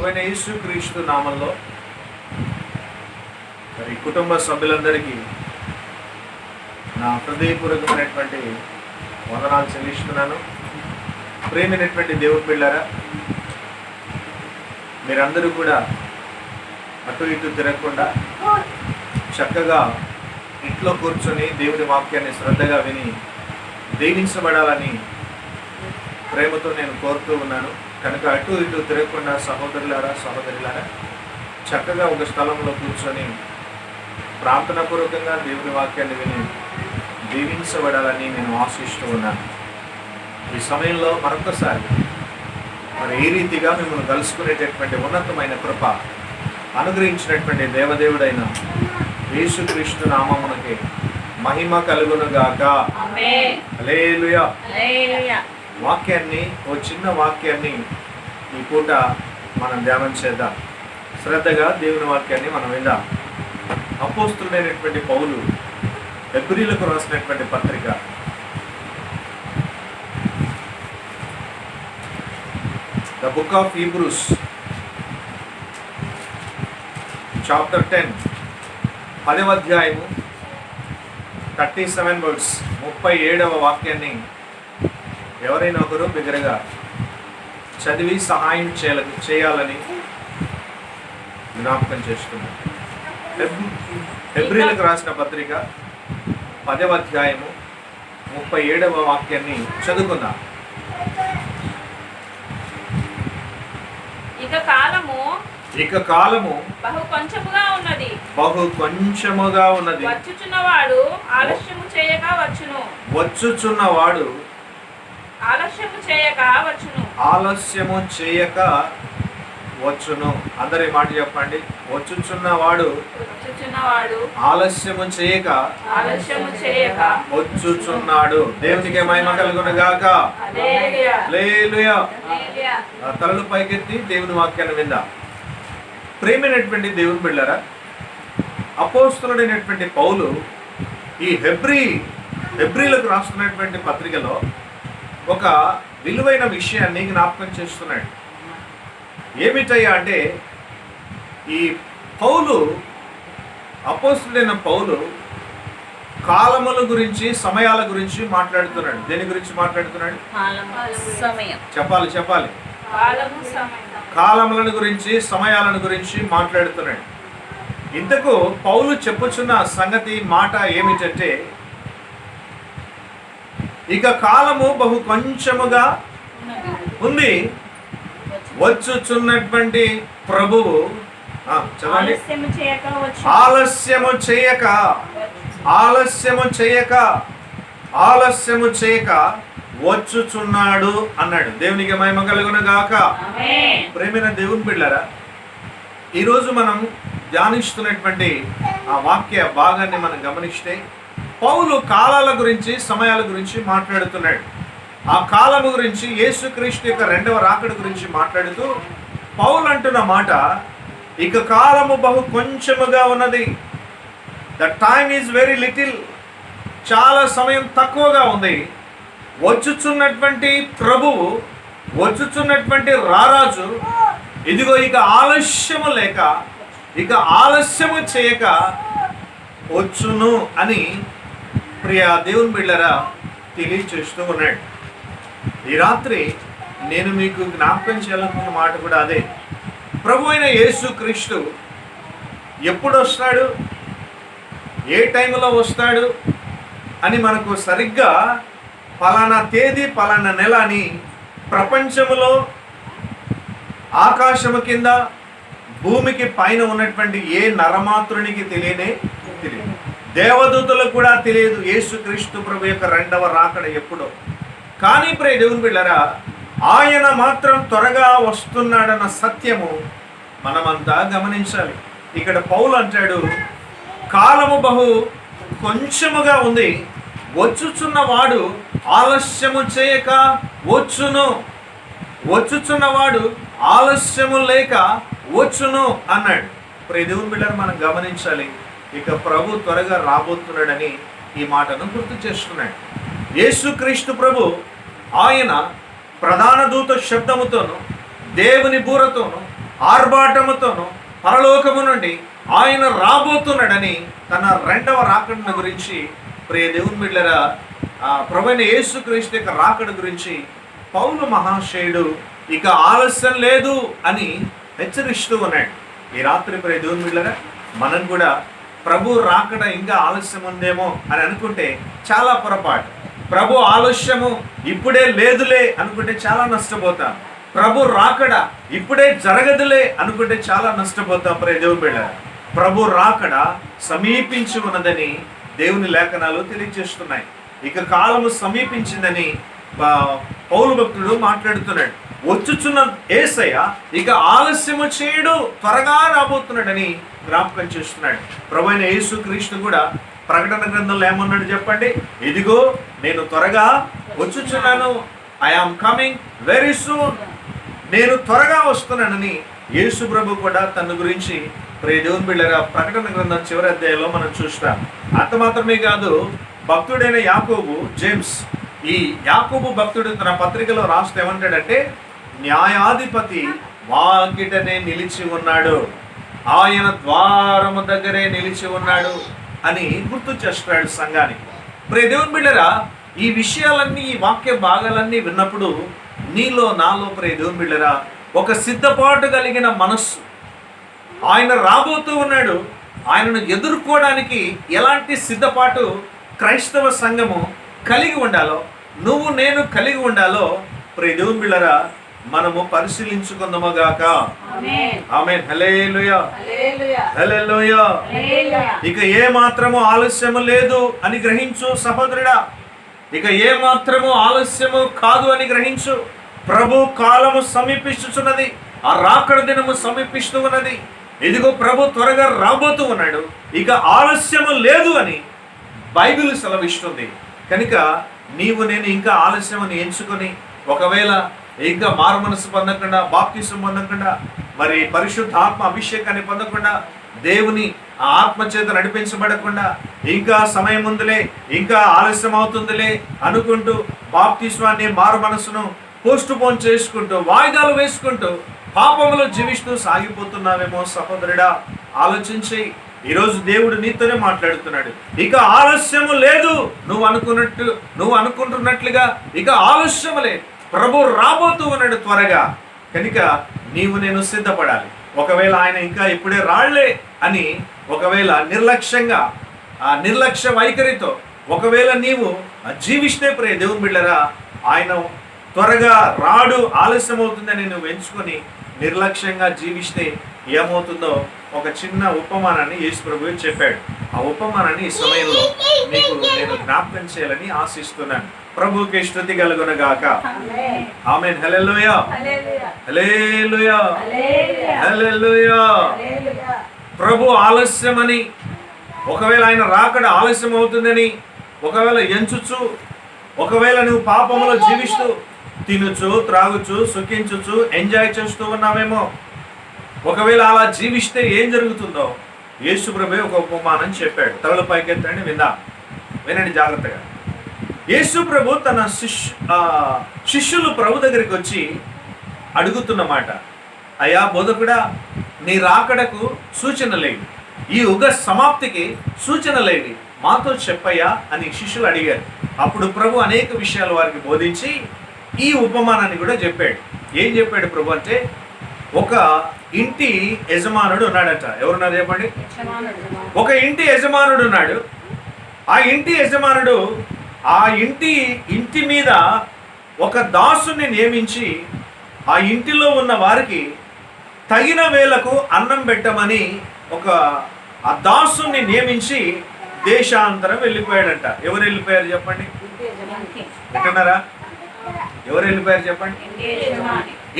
ప్రభువైన యేసుక్రీస్తు నామంలో మరి కుటుంబ సభ్యులందరికీ నా హృదయపూర్వకమైనటువంటి వందనాలు చెల్లిస్తున్నాను. ప్రేమైనటువంటి దేవుని బిడ్డలారా, మీరందరూ కూడా అటు ఇటు తిరగకుండా చక్కగా ఇంట్లో కూర్చొని దేవుని వాక్యాన్ని శ్రద్ధగా విని దీవించబడాలని ప్రేమతో నేను కోరుతూ ఉన్నాను. కనుక అటు ఇటు తిరగకుండా సహోదరులారా చక్కగా ఒక స్థలంలో కూర్చొని ప్రార్థనాపూర్వకంగా దేవుని వాక్యాన్ని విని దీవించబడాలని నేను ఆశిస్తూ ఉన్నాను. ఈ సమయంలో మరొకసారి మరి ఈ రీతిగా మిమ్మల్ని కలుసుకునేటటువంటి ఉన్నతమైన కృప అనుగ్రహించినటువంటి దేవదేవుడైన యేసుక్రీస్తు నామమునకి మహిమ కలుగునుగాక. హల్లెలూయా. వాక్యాన్ని, ఓ చిన్న వాక్యాన్ని ఈ పూట మనం ధ్యానం చేద్దాం. శ్రద్ధగా దేవుని వాక్యాన్ని మనం విందాం. అపోస్తులైనటువంటి పౌలు హెబ్రీలకు రాసినటువంటి పత్రిక the book of Hebrews chapter 10 10వ అధ్యాయము 37 వర్డ్స్ 37వ వాక్యాన్ని ఎవరైనా ఒకరు బిగ్గరగా చదివి సహాయం చేయాలని జ్ఞాపకం చేస్తున్నారు. హెబ్రీలకు రాసిన పత్రిక 10వ అధ్యాయము 37వ వాక్యాన్ని చదువుకుందాం. ఇక కాలము బహు కొంచెముగా ఉన్నది. వచ్చుచున్నవాడు ఆలస్యము చేయక వచ్చును. అందరి మాట చెప్పండి. వచ్చుచున్నవాడు ఆలస్యము చేయక వచ్చుచున్నాడు. దేవునికి మహిమ కలుగునుగాక. హల్లెలూయా. తలలు పైకెత్తి దేవుని వాక్యాన్ని విందాం. ప్రేమైనటువంటి దేవుని బిడ్డలారా, అపోస్తలుడైనటువంటి పౌలు ఈ హెబ్రీలకు రాస్తున్నటువంటి పత్రికలో ఒక విలువైన విషయాన్ని జ్ఞాపకం చేస్తున్నాడు. ఏమిటయ్యా అంటే, ఈ అపోస్తలుడైన పౌలు కాలముల గురించి, సమయాల గురించి మాట్లాడుతున్నాడు. దేని గురించి మాట్లాడుతున్నాడు? చెప్పాలి. కాలములను గురించి, సమయాలను గురించి మాట్లాడుతున్నాడు. ఇంతకు పౌలు చెప్పుచున్న సంగతి, మాట ఏమిటంటే, ఇక కాలము బహు కొంచెముగా ఉంది. వచ్చుచున్నటువంటి ప్రభువు ఆలస్యము చేయక వచ్చుచున్నాడు అన్నాడు. దేవునికి మహిమ కలుగునుగాక. ప్రేమైన దేవుని బిడ్డలారా, ఈరోజు మనం ధ్యానిస్తున్నటువంటి ఆ వాక్య భాగాన్ని మనం గమనిస్తే, పౌలు కాలాల గురించి, సమయాల గురించి మాట్లాడుతున్నాడు. ఆ కాలము గురించి, యేసుక్రీస్తు యొక్క రెండవ రాకడ గురించి మాట్లాడుతూ పౌలు అంటున్న మాట, ఇక కాలము బహు కొంచెముగా ఉన్నది. The time is very little. చాలా సమయం తక్కువగా ఉంది. వచ్చుచున్నటువంటి ప్రభువు, వచ్చుచున్నటువంటి రారాజు ఇదిగో ఇక ఆలస్యము లేక, ఇక ఆలస్యము చేయక వచ్చును అని ప్రియ దేవుని బిడ్డలారా తెలియచేస్తూ ఉన్నాడు. ఈ రాత్రి నేను మీకు జ్ఞాపకం చేయాలనుకున్న మాట కూడా అదే. ప్రభు అయిన యేసుక్రీస్తు ఎప్పుడు వస్తాడు, ఏ టైంలో వస్తాడు అని మనకు సరిగ్గా పలానా తేదీ, పలానా నెల అని ప్రపంచంలో ఆకాశము కింద, భూమికి పైన ఉన్నటువంటి ఏ నరమాత్రునికి తెలియదు. దేవదూతలకు కూడా తెలియదు యేసుక్రీస్తు ప్రభు యొక్క రెండవ రాకడ ఎప్పుడో. కానీ ప్రియ దేవుని బిడ్డలారా, ఆయన మాత్రం త్వరగా వస్తున్నాడన్న సత్యము మనమంతా గమనించాలి. ఇక్కడ పౌలు అంటాడు, కాలము బహు కొంచెముగా ఉంది. వచ్చుచున్నవాడు ఆలస్యము చేయక వచ్చును. వచ్చుచున్నవాడు ఆలస్యము లేక వచ్చును అన్నాడు. ప్రియ దేవుని బిడ్డలారా, మనం గమనించాలి. ఇక ప్రభు త్వరగా రాబోతున్నాడని ఈ మాటను గుర్తు చేస్తున్నాడు. యేసుక్రీస్తు ప్రభు ఆయన ప్రధాన దూత శబ్దముతోను, దేవుని బూరతోను, ఆర్భాటముతోను పరలోకము నుండి ఆయన రాబోతున్నాడని తన రెండవ రాకడ గురించి, ప్రియ దేవుని బిడ్డలారా, ప్రభువైన యేసుక్రీస్తు యొక్క రాకడ గురించి పౌలు మహాశయుడు ఇక ఆలస్యం లేదు అని హెచ్చరిస్తూ ఉన్నాడు. ఈ రాత్రి ప్రియ దేవుని బిడ్డలారా, మనం కూడా ప్రభు రాకడ ఇంకా ఆలస్యం ఉందేమో అని అనుకుంటే చాలా పొరపాటు. ప్రభు ఆలస్యము ఇప్పుడే లేదులే అనుకుంటే చాలా నష్టపోతాం. ప్రభు రాకడ ఇప్పుడే జరగదులే అనుకుంటే చాలా నష్టపోతాం. ప్రియ దేవుని బిడ్డలారా, ప్రభు రాకడ సమీపించి ఉన్నదని దేవుని లేఖనాలు తెలియజేస్తున్నాయి. ఇక కాలము సమీపించిందని పౌలు భక్తుడు మాట్లాడుతున్నాడు. వచ్చుచున్న యేసయ్య ఇక ఆలస్యము చేయడు, త్వరగా రాబోతున్నాడని జ్ఞాపకం చేస్తున్నాడు. ప్రభువైన యేసుక్రీస్తు కూడా ప్రకటన గ్రంథంలో ఏమన్నాడు చెప్పండి? ఇదిగో నేను త్వరగా వచ్చుచున్నాను, I am coming very soon, నేను త్వరగా వస్తున్నానని యేసు ప్రభు కూడా తన గురించి ప్రియ దేవుని బిడ్డలారా ప్రకటన గ్రంథం చివరి అధ్యాయంలో మనం చూస్తాం. అంత మాత్రమే కాదు, భక్తుడైన యాకోబు, జేమ్స్, ఈ యాకోబు భక్తుడు తన పత్రికలో రాస్తూ ఏమంటాడంటే, న్యాయాధిపతి వాకిటనే నిలిచి ఉన్నాడు, ఆయన ద్వారము దగ్గరే నిలిచి ఉన్నాడు అని గుర్తు చేస్తాడు సంఘానికి. ప్రియ దేవుని బిడ్డలారా, ఈ విషయాలన్నీ, ఈ వాక్య భాగాలన్నీ విన్నప్పుడు నీలో నాలో ప్రియ దేవుని బిడ్డలారా ఒక సిద్ధపాటు కలిగిన మనస్సు, ఆయన రాబోతూ ఉన్నాడు, ఆయనను ఎదుర్కోవడానికి ఎలాంటి సిద్ధపాటు క్రైస్తవ సంఘము కలిగి ఉండాలో, నువ్వు నేను కలిగి ఉండాలో ప్రియ దేవుని బిడ్డలారా మనము పరిశీలించుకుందాముగాక. ఆమేన్. హల్లెలూయా, హల్లెలూయా. ఇక ఏ మాత్రము ఆలస్యము లేదు అని గ్రహించు సహోదరుడా, ఇక ఏ మాత్రము ఆలస్యము కాదు అని గ్రహించు. ప్రభు కాలము సమీపిస్తున్నది, ఆ రాకడ దినము సమీపిస్తూ ఉన్నది. ఇదిగో ప్రభు త్వరగా రాబోతూ ఉన్నాడు, ఇక ఆలస్యము లేదు అని బైబిల్ సెలవిస్తుంది. కనుక నీవు నేను ఇంకా ఆలస్యం అని ఎంచుకొని, ఒకవేళ ఇంకా మారు మనసు పొందకుండా, బాప్తిసం పొందకుండా, మరి పరిశుద్ధాత్మ అభిషేకాన్ని పొందకుండా, దేవుని ఆత్మ చేత నడిపించబడకుండా, ఇంకా సమయం ఉందిలే, ఇంకా ఆలస్యం అవుతుందిలే అనుకుంటూ బాప్తిస్వాన్ని, మారు మనసును పోస్ట్ పోన్ చేసుకుంటూ, వాయిదాలు వేసుకుంటూ పాపములో జీవిస్తూ సాగిపోతున్నావేమో సహోదరుడా, ఆలోచించి. ఈరోజు దేవుడు నీతోనే మాట్లాడుతున్నాడు. ఇక ఆలస్యము లేదు, నువ్వు అనుకుంటున్నట్లుగా ఇక ఆలస్యము లేదు. ప్రభు రాబోతూ ఉన్నాడు త్వరగా. కనుక నీవు నేను సిద్ధపడాలి. ఒకవేళ ఆయన ఇంకా ఇప్పుడే రాళ్లే అని ఒకవేళ నిర్లక్ష్యంగా, ఆ నిర్లక్ష్య వైఖరితో ఒకవేళ నీవు జీవిస్తే ప్రియ దేవుని బిడ్డలారా, ఆయన త్వరగా రాడు, ఆలస్యం అవుతుందని నువ్వు ఎంచుకొని నిర్లక్ష్యంగా జీవిస్తే ఏమవుతుందో ఒక చిన్న ఉపమానాన్ని యేసు ప్రభువు చెప్పాడు. ఆ ఉపమానాన్ని ఈ సమయంలో మీకు నేను జ్ఞాపకం చేయాలని ఆశిస్తున్నాను. ప్రభువుకి స్తుతి కలుగునుగాక. ఆమేన్. హల్లెలూయా, హల్లెలూయా, హల్లెలూయా. ప్రభు ఆలస్యమని, ఒకవేళ ఆయన రాకడ ఆలస్యం అవుతుందని ఒకవేళ ఎంచుచు, ఒకవేళ నువ్వు పాపములో జీవిస్తూ తినుచు, త్రాగుచు, సుఖించుచు, ఎంజాయ్ చేస్తూ ఉన్నావేమో. ఒకవేళ అలా జీవిస్తే ఏం జరుగుతుందో యేసు ప్రభువే ఒక ఉపమానం చెప్పాడు. తలలు పైకెత్తండి, వినండి జాగ్రత్తగా. యేసు ప్రభు తన శిష్యులు ప్రభు దగ్గరికి వచ్చి అడుగుతున్నమాట, అయ్యా బోధకుడా, నీ రాకడకు సూచన లేదు, ఈ యుగ సమాప్తికి సూచన లేదు, మాతో చెప్పయ్యా అని శిష్యులు అడిగారు. అప్పుడు ప్రభు అనేక విషయాలు వారికి బోధించి ఈ ఉపమానాన్ని కూడా చెప్పాడు. ఏం చెప్పాడు ప్రభు అంటే, ఒక ఇంటి యజమానుడు ఉన్నాడట. ఎవరున్నారు చెప్పండి? ఒక ఇంటి యజమానుడు ఉన్నాడు. ఆ ఇంటి యజమానుడు ఆ ఇంటి మీద ఒక దాసుని నియమించి ఆ ఇంటిలో ఉన్న వారికి తగిన వేళకు అన్నం పెట్టమని ఆ దాసుని నియమించి దేశాంతరం వెళ్ళిపోయాడంట. ఎవరు వెళ్ళిపోయారు చెప్పండి? ఎక్కడున్నారా? ఎవరు వెళ్ళిపోయారు చెప్పండి?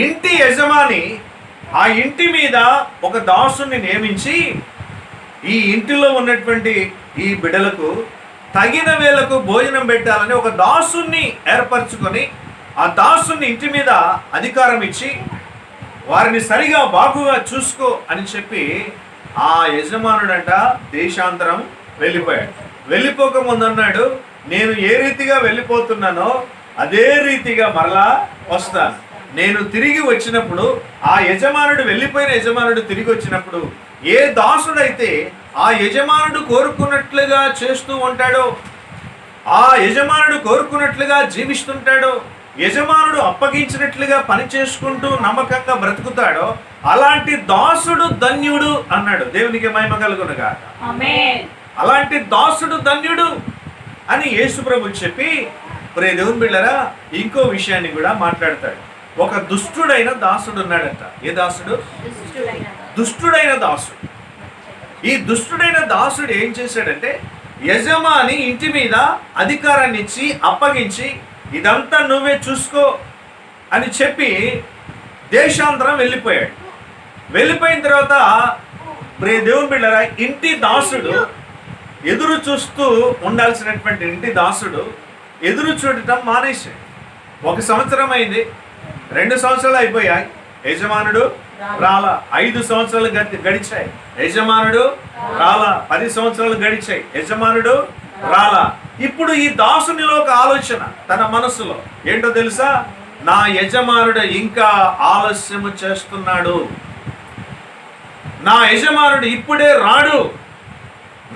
ఇంటి యజమాని ఆ ఇంటి మీద ఒక దాసుని నియమించి ఈ ఇంటిలో ఉన్నటువంటి ఈ బిడ్డలకు తగిన వేళకు భోజనం పెట్టాలని ఒక దాసుని ఏర్పరచుకొని ఆ దాసుని ఇంటి మీద అధికారం ఇచ్చి వారిని సరిగా బాగుగా చూసుకో అని చెప్పి ఆ యజమానుడంట దేశాంతరం వెళ్ళిపోయాడు. వెళ్ళిపోక ముందన్నాడు, నేను ఏ రీతిగా వెళ్ళిపోతున్నానో అదే రీతిగా మరలా వస్తాను, నేను తిరిగి వచ్చినప్పుడు, ఆ యజమానుడు వెళ్ళిపోయిన యజమానుడు తిరిగి వచ్చినప్పుడు ఏ దాసుడైతే ఆ యజమానుడు కోరుకున్నట్లుగా చేస్తూ ఉంటాడో, ఆ యజమానుడు కోరుకున్నట్లుగా జీవిస్తుంటాడో, యజమానుడు అప్పగించినట్లుగా పని చేసుకుంటూ నమ్మకంగా బ్రతుకుతాడో అలాంటి దాసుడు ధన్యుడు అన్నాడు. దేవునికి మహిమ కలుగునుగా. అలాంటి దాసుడు ధన్యుడు అని యేసు ప్రభు చెప్పి, ప్రియ దేవుని బిడ్డలారా, ఇంకో విషయాన్ని కూడా మాట్లాడతాడు. ఒక దుష్టుడైన దాసుడు ఉన్నాడంట. ఏ దాసుడు? దుష్టుడైన దాసుడు. ఈ దుష్టుడైన దాసుడు ఏం చేశాడంటే, యజమాని ఇంటి మీద అధికారాన్ని ఇచ్చి అప్పగించి ఇదంతా నువ్వే చూసుకో అని చెప్పి దేశాంతరం వెళ్ళిపోయాడు. వెళ్ళిపోయిన తర్వాత ప్రియ దేవుని బిడ్డలారా, ఇంటి దాసుడు ఎదురు చూస్తూ ఉండాల్సినటువంటి ఇంటి దాసుడు ఎదురు చూడటం మానేశాడు. 1 సంవత్సరం అయింది, 2 సంవత్సరాలు అయిపోయాయి, యజమానుడు రాలా. 5 సంవత్సరాలు గడిచాయి, యజమానుడు రాలా. 10 సంవత్సరాలు గడిచాయి, యజమానుడు రాలా. ఇప్పుడు ఈ దాసునిలో ఒక ఆలోచన తన మనసులో ఏంటో తెలుసా? నా యజమానుడు ఇంకా ఆలస్యము చేస్తున్నాడు, నా యజమానుడు ఇప్పుడే రాడు,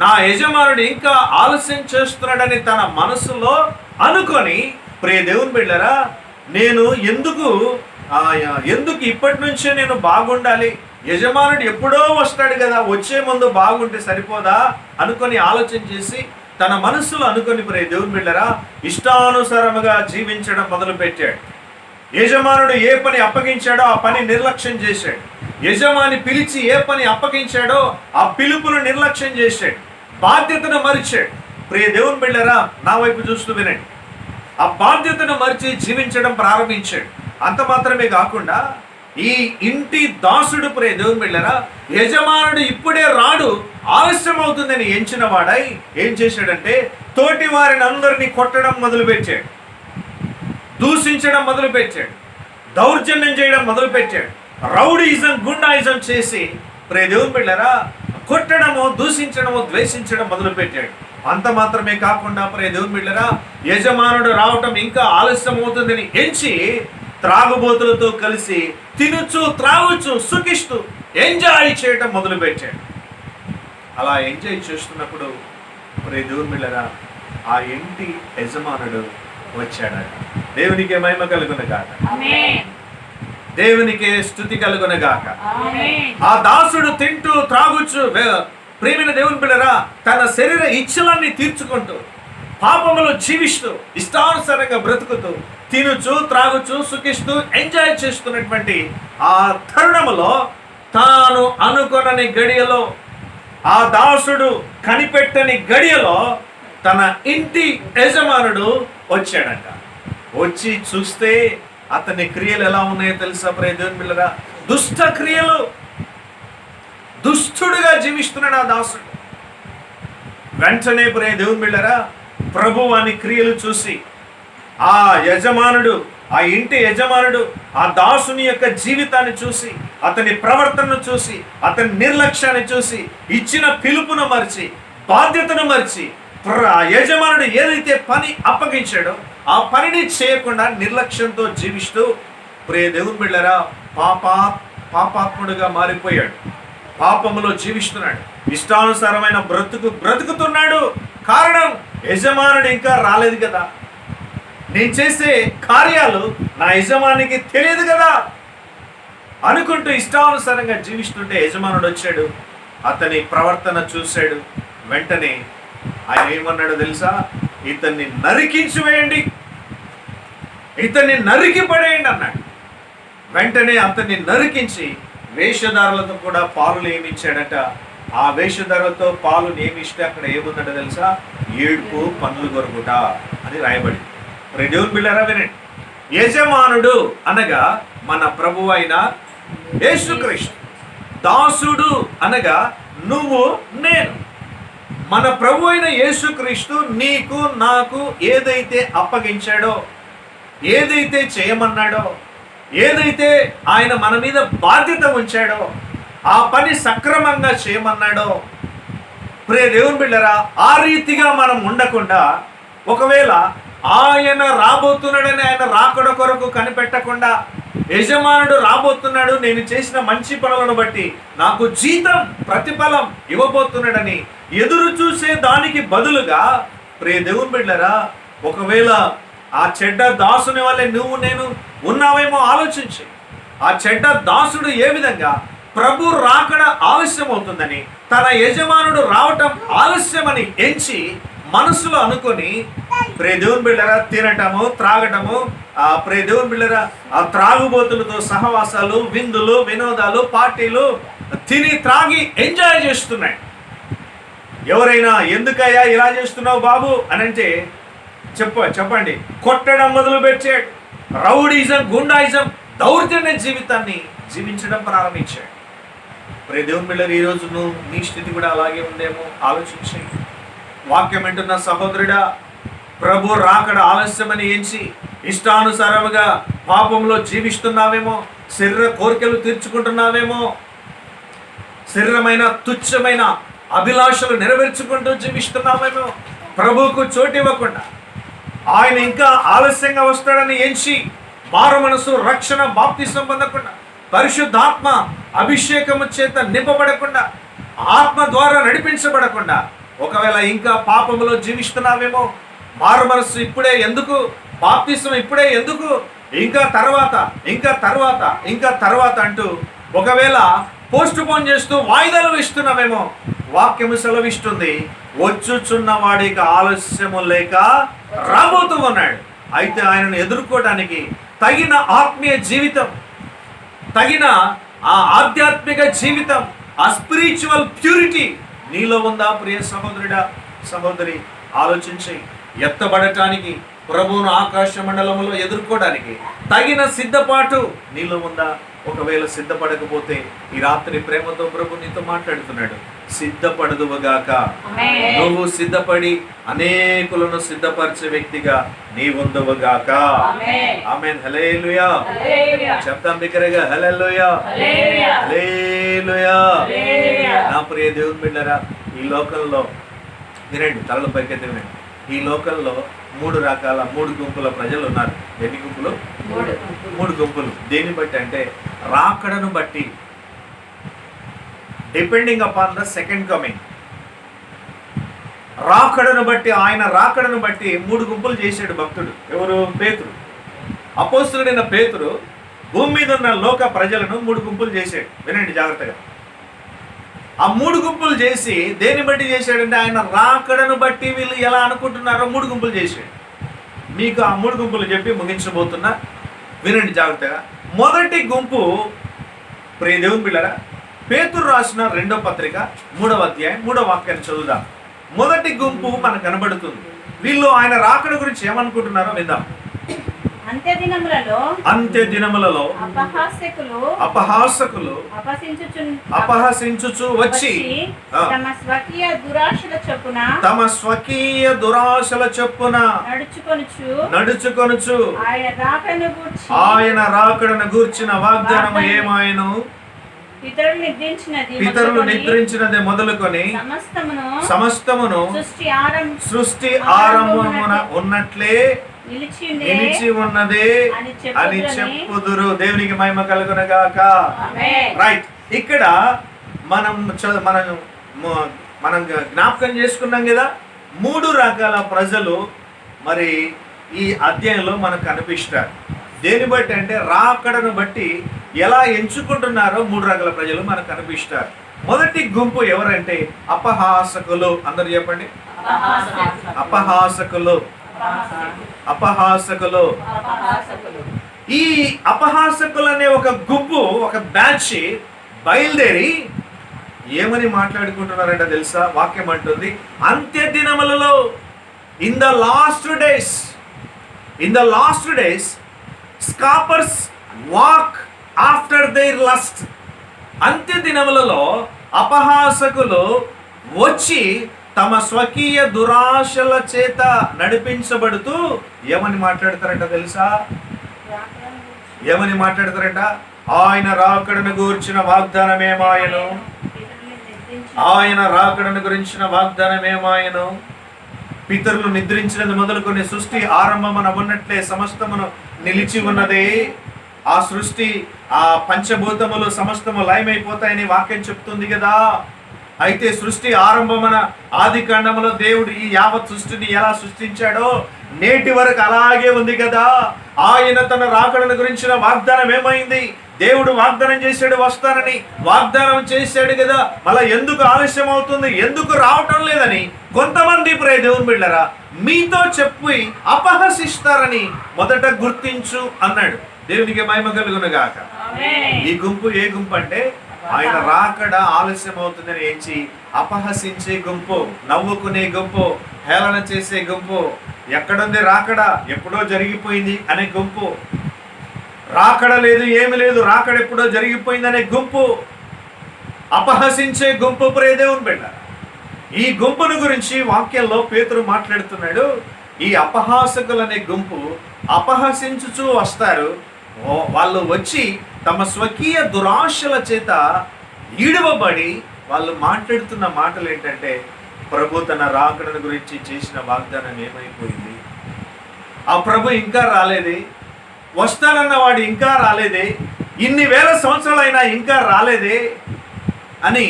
నా యజమానుడు ఇంకా ఆలస్యం చేస్తున్నాడని తన మనసులో అనుకొని, ప్రియ దేవుని బిడ్డలారా, నేను ఎందుకు ఇప్పటి నుంచే నేను బాగుండాలి, యజమానుడు ఎప్పుడో వస్తాడు కదా, వచ్చే ముందు బాగుంటే సరిపోదా అనుకొని ఆలోచన చేసి తన మనస్సులో అనుకొని, ప్రియ దేవుని బిడ్డలారా, ఇష్టానుసారముగా జీవించడం మొదలుపెట్టాడు. యజమానుడు ఏ పని అప్పగించాడో ఆ పని నిర్లక్ష్యం చేశాడు. యజమాని పిలిచి ఏ పని అప్పగించాడో ఆ పిలుపును నిర్లక్ష్యం చేశాడు, బాధ్యతను మరిచాడు. ప్రియ దేవుని బిడ్డలారా, నా వైపు చూస్తూ వినండి. ఆ బాధ్యతను మరిచి జీవించడం ప్రారంభించాడు. అంత మాత్రమే కాకుండా ఈ ఇంటి దాసుడు, ప్రియ దేవుని బిడ్డలారా, యజమానుడు ఇప్పుడే రాడు, ఆలస్యం అవుతుందని ఎంచిన వాడై ఏం చేశాడంటే, తోటి వారిని అందరినీ కొట్టడం మొదలుపెట్టాడు, దూషించడం మొదలుపెట్టాడు, దౌర్జన్యం చేయడం మొదలుపెట్టాడు, రౌడీజం గుండాయిజం చేసి, ప్రియ దేవుని బిడ్డలారా, కొట్టడము, దూషించడము, ద్వేషించడం మొదలుపెట్టాడు. అంత మాత్రమే కాకుండా ప్రియ దేవుని బిడ్డలారా, యజమానుడు రావటం ఇంకా ఆలస్యం అవుతుందని ఎంచి త్రాగుబోతులతో కలిసి తినుచు త్రాగుచు సుఖిస్తూ ఎంజాయ్ చేయటం మొదలుపెట్టాడు. అలా ఎంజాయ్ చేస్తున్నప్పుడు ప్రియ దేవుని బిడ్డలారా, ఆ ఇంటి యజమానుడు వచ్చాడట. దేవునికే మహిమ కలుగునుగాక, దేవునికే స్తుతి కలుగునుగాక. ఆ దాసుడు తింటూ త్రాగుచు, ప్రియమైన దేవుని బిడ్డలారా, తన శరీర ఇచ్చలన్నీ తీర్చుకుంటూ పాపములో జీవిస్తూ ఇష్టానుసారంగా బ్రతుకుతూ తినుచు త్రాగుచు సుఖిస్తూ ఎంజాయ్ చేస్తున్నటువంటి ఆ తరుణములో, తాను అనుకొనని గడియలో, ఆ దాసుడు కనిపెట్టని గడియలో తన ఇంటి యజమానుడు వచ్చాడంట. వచ్చి చూస్తే అతని క్రియలు ఎలా ఉన్నాయో తెలుసా ప్రియ దేవుని బిడ్డలారా? దుష్ట క్రియలు, దుష్టుడుగా జీవిస్తున్నాడు ఆ దాసుడు. వెంటనే ప్రియ దేవుని బిడ్డలారా, ప్రభువు అని క్రియలు చూసి ఆ యజమానుడు, ఆ ఇంటి యజమానుడు ఆ దాసుని యొక్క జీవితాన్ని చూసి, అతని ప్రవర్తనను చూసి, అతని నిర్లక్ష్యాన్ని చూసి, ఇచ్చిన పిలుపును మరిచి, బాధ్యతను మరిచి, ఆ యజమానుడు ఏదైతే పని అప్పగించాడో ఆ పనిని చేయకుండా నిర్లక్ష్యంతో జీవిస్తూ ప్రియ దేవుని బిడ్డలారా, పాపాత్ముడుగా మారిపోయాడు. పాపములో జీవిస్తున్నాడు, ఇష్టానుసారమైన బ్రతుకుతున్నాడు. కారణం, యజమానుడు ఇంకా రాలేదు కదా, నేను చేసే కార్యాలు నా యజమానికి తెలియదు కదా అనుకుంటూ ఇష్టానుసారంగా జీవిస్తుంటే యజమానుడు వచ్చాడు, అతని ప్రవర్తన చూశాడు. వెంటనే ఆయన ఏమన్నాడో తెలుసా? ఇతన్ని నరికించి వేయండి, ఇతన్ని నరికి పడేయండి అన్నాడు. వెంటనే అతన్ని నరికించి వేషధారులతో కూడా పాలు నియమించాడట. ఆ వేషధారులతో పాలు నియమిస్తే అక్కడ ఏముందంటే తెలుసా? ఏడుపు, పన్నులు కొరుకుట అని రాయబడింది. దేవుని బిడ్డలారా వినండి, యజమానుడు అనగా మన ప్రభువు అయిన యేసుక్రీస్తు, దాసుడు అనగా నువ్వు నేను. మన ప్రభు అయిన యేసుక్రీస్తు నీకు నాకు ఏదైతే అప్పగించాడో, ఏదైతే చేయమన్నాడో, ఏదైతే ఆయన మన మీద బాధ్యత ఉంచాడో, ఆ పని సక్రమంగా చేయమన్నాడో, ప్రియ దేవుని బిడ్డలారా, ఆ రీతిగా మనం ఉండకుండా, ఒకవేళ ఆయన రాబోతున్నాడని ఆయన రాకడ కొరకు కనిపెట్టకుండా యజమానుడు రాబోతున్నాడు, నేను చేసిన మంచి పనులను బట్టి నాకు జీతం ప్రతిఫలం ఇవ్వబోతున్నాడని ఎదురు చూసే దానికి బదులుగా ప్రియ దేవుని బిడ్డలారా, ఒకవేళ ఆ చెడ్డ దాసుని వల్లే నువ్వు నేను ఉన్నావేమో ఆలోచించి, ఆ చెడ్డ దాసుడు ఏ విధంగా ప్రభు రాకడ ఆలస్యం అవుతుందని, తన యజమానుడు రావటం ఆలస్యమని ఎంచి మనసులో అనుకొని ప్రియ దేవుని బిడ్డలారా తినటము త్రాగటము, ఆ ప్రియ దేవుని బిడ్డలారా ఆ త్రాగుబోతులతో సహవాసాలు, విందులు, వినోదాలు, పార్టీలు తిని త్రాగి ఎంజాయ్ చేస్తున్నాయి. ఎవరైనా ఎందుకయ్యా ఇలా చేస్తున్నావు బాబు అని అంటే చెప్పండి, కొట్టడం మొదలు పెట్టాడు. రౌడీజం, గుండాయిజం, దౌర్జన్య జీవితాన్ని జీవించడం ప్రారంభించాడు. ప్రియ దేవుని బిడ్డలారా, ఈరోజు నువ్వు నీ స్థితి కూడా అలాగే ఉందేమో ఆలోచించి, వాక్యం వింటున్న సహోదరుడా, ప్రభు రాకడ ఆలస్యమని ఎంచి ఇష్టానుసారముగా పాపంలో జీవిస్తున్నావేమో, శరీర కోరికలు తీర్చుకుంటున్నావేమో, శరీరమైన తుచ్చమైన అభిలాషలు నెరవేర్చుకుంటూ జీవిస్తున్నావేమో, ప్రభువుకు చోటు ఇవ్వకుండా ఆయన ఇంకా ఆలస్యంగా వస్తాడని ఎంచి మారు మనసు, రక్షణ, బాప్తిసం పొందకుండా, పరిశుద్ధాత్మ అభిషేకము చేత నింపబడకుండా, ఆత్మ ద్వారా నడిపించబడకుండా ఒకవేళ ఇంకా పాపములో జీవిస్తున్నావేమో, మారు మనసు ఇప్పుడే ఎందుకు, బాప్తిసం ఇప్పుడే ఎందుకు, ఇంకా తర్వాత అంటూ ఒకవేళ పోస్ట్ పోన్ చేస్తూ వాయిదాలు ఇస్తున్నావేమో, వాక్యము సెలవిస్తుంది, వచ్చుచున్న వాడికి ఆలస్యము లేక రాబోతూ ఉన్నాడు. అయితే ఆయనను ఎదుర్కోవడానికి తగిన ఆత్మీయ జీవితం, తగిన ఆ ఆధ్యాత్మిక జీవితం, ఆ స్పిరిచువల్ ప్యూరిటీ నీలో ఉందా ప్రియ సహోదరుడా, సహోదరి? ఆలోచించి ఎత్తబడటానికి, ప్రభువును ఆకాశ మండలంలో ఎదుర్కోవడానికి తగిన సిద్ధపాటు నీలో ఉందా? ఒకవేళ సిద్ధపడకపోతే ఈ రాత్రి ప్రేమతో ప్రభు నీతో మాట్లాడుతున్నాడు, సిద్ధపడదువుగాక. నువ్వు సిద్ధపడి అనేకులను సిద్ధపరిచే వ్యక్తిగా నీ ఉందువుగాక. ఆమేన్. హల్లెలూయా. చెప్తాం బిగ్గరగా, హల్లెలూయా, హల్లెలూయా. నా ప్రియ దేవుని బిడ్డలారా, ఈ లోకంలో వినండి, తలల పైకెత్తి వినండి. ఈ లోకంలో మూడు గుంపుల ప్రజలు ఉన్నారు. ఎన్ని గుంపులు? 3 గుంపులు. దేన్ని బట్టి అంటే రాకడను బట్టి, depending upon the second coming. రాకడను బట్టి, ఆయన రాకడను బట్టి 3 గుంపులు చేశాడు భక్తుడు. ఎవరు? పేతురు. అపోస్తలుడైన పేతురు భూమి మీద ఉన్న లోక ప్రజలను 3 గుంపులు చేశాడు. వినండి జాగ్రత్తగా. ఆ 3 గుంపులు చేసి దేన్ని బట్టి చేశాడంటే ఆయన రాకడను బట్టి వీళ్ళు ఎలా అనుకుంటున్నారో 3 గుంపులు చేశాడు. మీకు ఆ 3 గుంపులు చెప్పి ముగించబోతున్నా, వినండి జాగ్రత్తగా. మొదటి గుంపు ప్రియ దేవుని బిడ్డలారా, పేతురు రాసిన 2వ పత్రిక 3వ అధ్యాయం 3వ వాక్యాన్ని చదువుదాం. మొదటి గుంపు మనకు కనబడుతుంది. వీళ్ళు ఆయన రాకడ గురించి ఏమనుకుంటున్నారో విందాం. అంత్య దినములలో అపహాసకులు అపహసించుచు వచ్చి తమ స్వకీయ దురాశల చొప్పున నడుచుకొనుచు ఆయన రాకడను గూర్చిన వాగ్దానము ఏమాయను, పితరులు నిద్రించినది మొదలుకొని సమస్తమును సృష్టి ఆరంభమున ఉన్నట్లే నిలిచి ఉన్నదే అని చెప్పుదురు. దేవునికి మహిమ కలుగునగాక. రైట్. ఇక్కడ మనం జ్ఞాపకం చేసుకున్నాం కదా, 3 రకాల ప్రజలు మరి ఈ అధ్యాయంలో మనకు కనిపిస్తారు. దేని బట్టి అంటే రాకడను బట్టి ఎలా ఎంచుకుంటున్నారో 3 రకాల ప్రజలు మనకు కనిపిస్తారు. మొదటి గుంపు ఎవరంటే అపహాసకులు. అందరూ చెప్పండి, అపహాసకులు. అపహాసకులు. ఈ అపహాసకులు అనే ఒక గుంపు, ఒక బ్యాచ్ బయలుదేరి ఏమని మాట్లాడుకుంటున్నారంటే తెలుసా? వాక్యం అంటుంది, అంత్య దినములలో, in the last days scrapers walk after their lust. అంత్య దినములలో అపహాసకులు వచ్చి తమ స్వకీయ దురాశల చేత నడిపించబడుతూ ఏమని మాట్లాడతారంట తెలుసా? ఏమని మాట్లాడతారంట? ఆయన రాకడను గురించిన వాగ్దానమేమాయను, ఆయన రాకడను గురించిన వాగ్దానమేమాయను, పితరులు నిద్రించినది మొదలుకొని సృష్టి ఆరంభమున ఉన్నట్లే సమస్తమును నిలిచి ఉన్నదే ఆ సృష్టి, ఆ పంచభూతములు సమస్తము లయమైపోతాయని వాక్యం చెప్తుంది కదా. అయితే సృష్టి ఆరంభమున ఆది కాండములో దేవుడు ఈ యావత్ సృష్టిని ఎలా సృష్టించాడో నేటి వరకు అలాగే ఉంది కదా. ఆయన తన రాకడను గురించిన వాగ్దానం ఏమైంది? దేవుడు వాగ్దానం చేశాడు వస్తానని, వాగ్దానం చేశాడు కదా. మళ్ళా ఎందుకు ఆలస్యం అవుతుంది, ఎందుకు రావటం లేదని కొంతమంది ప్రియ దేవుని బిడ్డలారా మీతో చెప్పి అపహసిస్తారని మొదట గుర్తించు అన్నాడు. దేవునికి మహిమ కలుగును గాక. ఈ గుంపు ఏ గుంపు అంటే ఆయన రాకడ ఆలస్యం అవుతుందని ఏంచి అపహసించే గుంపు, నవ్వుకునే గుంపు, హేళన చేసే గుంపు, ఎక్కడుంది రాకడ, ఎప్పుడో జరిగిపోయింది అనే గుంపు, రాకడ లేదు ఏమి లేదు రాకడ ఎప్పుడో జరిగిపోయింది అనే గుంపు, అపహసించే గుంపు ప్రియ దేవుని బిడ్డ. ఈ గుంపును గురించి వాక్యంలో పేతురు మాట్లాడుతున్నాడు. ఈ అపహాసకులు అనే గుంపు అపహసించుచూ వస్తారు. వాళ్ళు వచ్చి తమ స్వకీయ దురాశల చేత ఈడవబడి వాళ్ళు మాట్లాడుతున్న మాటలు ఏంటంటే, ప్రభు తన రాకడను గురించి చేసిన వాగ్దానం ఏమైపోయింది, ఆ ప్రభు ఇంకా రాలేదే, వస్తానన్న వాడు ఇంకా రాలేదే, ఇన్ని వేల సంవత్సరాలైనా ఇంకా రాలేదే అని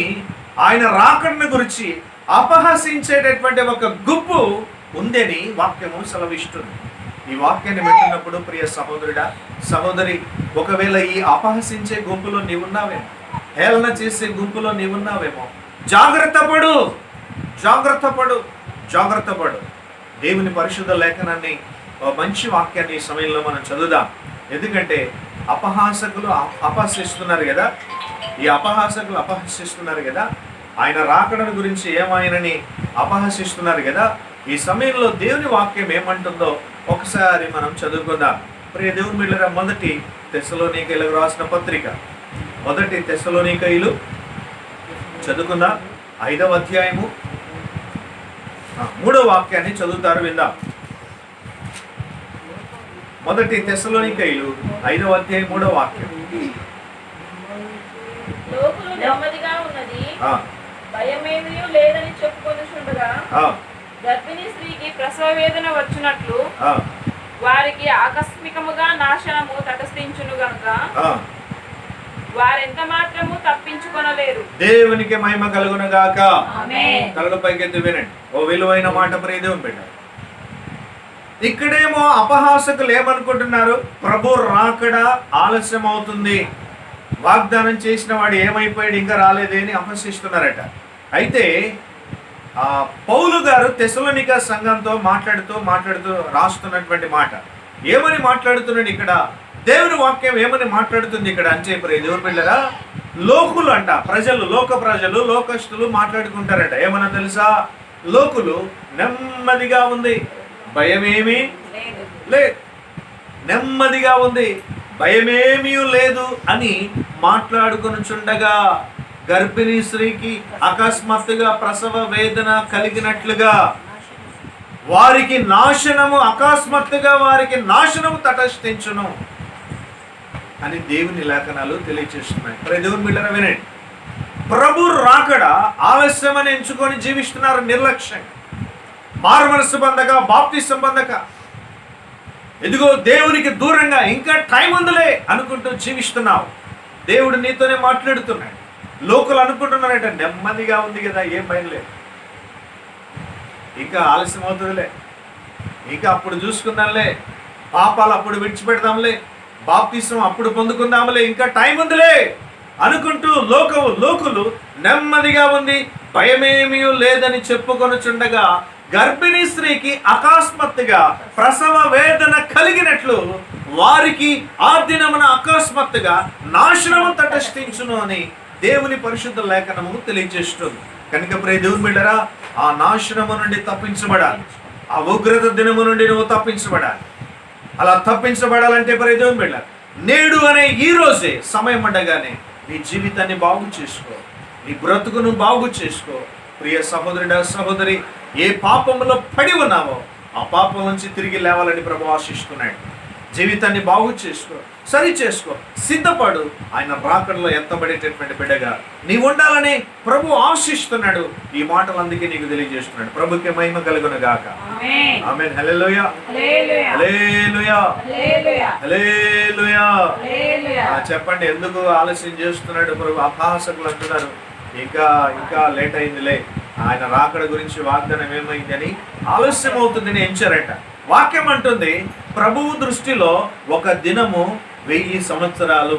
ఆయన రాకడను గురించి అపహసించేటటువంటి ఒక గుంపు ఉందని వాక్యము సెలవిస్తుంది. ఈ వాక్యాన్ని వింటున్నప్పుడు ప్రియ సహోదరుడా, సహోదరి, ఒకవేళ ఈ అపహసించే గుంపులో నీవున్నావేమో, హేళన చేసే గుంపులో నీవున్నావేమో, జాగ్రత్త పడు, జాగ్రత్త పడు, జాగ్రత్త పడు. దేవుని పరిశుద్ధ లేఖనాన్ని, మంచి వాక్యాన్ని ఈ సమయంలో మనం చదువుదాం. ఎందుకంటే అపహాసకులు అపహసిస్తున్నారు కదా, ఈ అపహాసకులు అపహసిస్తున్నారు కదా, ఆయన రాకడను గురించి ఏమాయనని అపహసిస్తున్నారు కదా. ఈ సమయంలో దేవుని వాక్యం ఏమంటుందో ఒకసారి మనం చదువుకుందాం. ప్రియ దేవుని బిడ్డలారా, మొదటి తెస్సలోనికైలకు రాసిన పత్రిక, మొదటి తెస్సలోనికైలు చదువుకుందాం. 5వ అధ్యాయము 3వ వాక్యాన్ని చదువుతారు, విందాం. మొదటి తెస్సలోనికైలు 5వ అధ్యాయం 3వ వాక్యం. లోకులు నెమ్మదిగా ఉన్నది, భయమేమీ లేదని చెప్పుకొనుచుండగా గర్భిణీ స్త్రీకి ప్రసవ వేదన వచ్చినట్లు వారికి ఆకస్మికముగా నాశనము తటస్థించును గనుక వారెంత మాత్రము తప్పించుకొనలేరు. దేవునికి మహిమ కలుగును గాక. ఆమేన్. తలలు పైకెత్తి వినండి. ఓ విలువైన మాట ప్రియ దేవుని బిడ్డ. ఇక్కడేమో అపహాసకులు ఏమనుకుంటున్నారు, ప్రభు రాకడ ఆలస్యం అవుతుంది, వాగ్దానం చేసిన వాడు ఏమైపోయాడు ఇంకా రాలేదే అని అపహసిస్తున్నారట. అయితే పౌలు గారు తెస్సలోనిక సంఘంతో మాట్లాడుతూ రాస్తున్నటువంటి మాట ఏమని మాట్లాడుతున్నాడు ఇక్కడ, దేవుని వాక్యం ఏమని మాట్లాడుతుంది ఇక్కడ అని చెప్పి దేవుని బిడ్డరా, లోకులు అంట, ప్రజలు, లోకస్తులు మాట్లాడుకుంటారట. ఏమన్నా తెలుసా, లోకులు నెమ్మదిగా ఉంది, భయమేమీ లేదు, నెమ్మదిగా ఉంది, భయమేమీ లేదు అని మాట్లాడుకొనుచుండగా గర్భిణీ స్త్రీకి అకస్మాత్తుగా ప్రసవ వేదన కలిగినట్లుగా వారికి నాశనము, అకస్మాత్తుగా వారికి నాశనము తటస్థించును అని దేవుని లేఖనాలు తెలియజేస్తున్నాయి. దేవుని బిడ్డలారా వినండి, ప్రభు రాకడ ఆలస్యమని ఎంచుకొని జీవిస్తున్నారు నిర్లక్ష్యంగా, మారుమనస్సు పొందక, బాప్తిసం పొందక, ఎదుగో దేవునికి దూరంగా ఇంకా టైం ఉందిలే అనుకుంటూ జీవిస్తున్నావు. దేవుడు నీతోనే మాట్లాడుతున్నాడు. లోకలు అనుకుంటున్నారట, నెమ్మదిగా ఉంది కదా, ఏం భయం లేదు, ఇంకా ఆలస్యం అవుతుందిలే, ఇంకా అప్పుడు చూసుకుందాంలే, పాపాలు అప్పుడు విడిచిపెడదాంలే, బాప్తిసం అప్పుడు పొందుకుందాంలే, ఇంకా టైం ఉందిలే అనుకుంటూ లోకులు నెమ్మదిగా ఉంది, భయమేమీ లేదని చెప్పుకొనుచుండగా గర్భిణీ స్త్రీకి అకస్మాత్తుగా ప్రసవ వేదన కలిగినట్లు వారికి ఆ దినమున అకస్మాత్తుగా నాశనము తటస్థించును అని దేవుని పరిశుద్ధ లేఖనము తెలియజేస్తుంది. కనుక ప్రియ దేవుని బిడ్డరా, ఆ నాశనము నుండి తప్పించబడాలి, ఆ ఉగ్రత దినము నుండి నువ్వు తప్పించబడాలి. అలా తప్పించబడాలంటే ప్రియ దేవుని బిడ్డ, నేడు అనే ఈ రోజే సమయం ఉండగానే నీ జీవితాన్ని బాగు చేసుకో, నీ బ్రతుకును బాగు చేసుకో. ప్రియ సహోదరుడా, సహోదరి, ఏ పాపంలో పడి ఉన్నావో ఆ పాపం నుంచి తిరిగి లేవాలని ప్రభు ఆశిస్తున్నాడు. జీవితాన్ని బాగు చేసుకో, సరి చేసుకో, సిద్ధపడు. ఆయన రాకడలో ఎత్తబడేటటువంటి బిడ్డగా నీవు ఉండాలని ప్రభు ఆశిస్తున్నాడు. ఈ మాటలు అందుకే నీకు తెలియజేస్తున్నాడు. ప్రభుకి మహిమ కలుగును గాక. ఆమేన్. హల్లెలూయా, హల్లెలూయా, హల్లెలూయా. చెప్పండి, ఎందుకు ఆలస్యం చేస్తున్నాడు ప్రభు? అపహాసకులు అంటున్నారు ఇంకా ఇంకా లేట్ అయిందిలే, ఆయన రాకడ గురించి వాగ్దానం ఏమైందని ఆలస్యం అవుతుందని ఎంచారట. వాక్యం అంటుంది ప్రభువు దృష్టిలో ఒక దినము 1000 సంవత్సరాలు,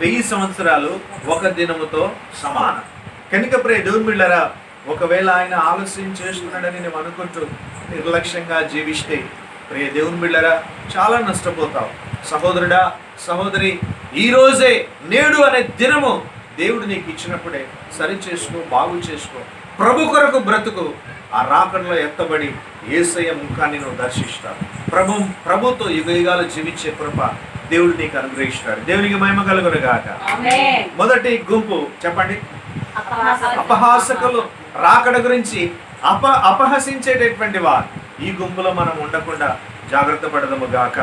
1000 సంవత్సరాలు ఒక దినముతో సమానం. కనుక ప్రియ దేవుని బిడ్డలారా, ఒకవేళ ఆయన ఆలస్యం చేస్తున్నాడని నేను అనుకుంటూ నిర్లక్ష్యంగా జీవిస్తే ప్రియ దేవుని బిడ్డలారా చాలా నష్టపోతావు. సహోదరుడా, సహోదరి, ఈ రోజే నేడు అనే దినము దేవుడు నీకు ఇచ్చినప్పుడే సరి చేసుకో, బాగు చేసుకో, ప్రభు కొరకు బ్రతుకు. ఆ రాకడలో ఎత్తబడి యేసయ్య ముఖాన్ని నువ్వు దర్శిస్తావు. ప్రభుతో యుగయుగాలు జీవించే కృప దేవుడు నీకు అనుగ్రహిస్తాడు. దేవునికి మహిమ కలుగును గాక. మొదటి గుంపు చెప్పండి, అపహాసకులు. రాకడ గురించి అపహసించేటటువంటి వారు. ఈ గుంపులో మనం ఉండకుండా జాగ్రత్త పడదము గాక.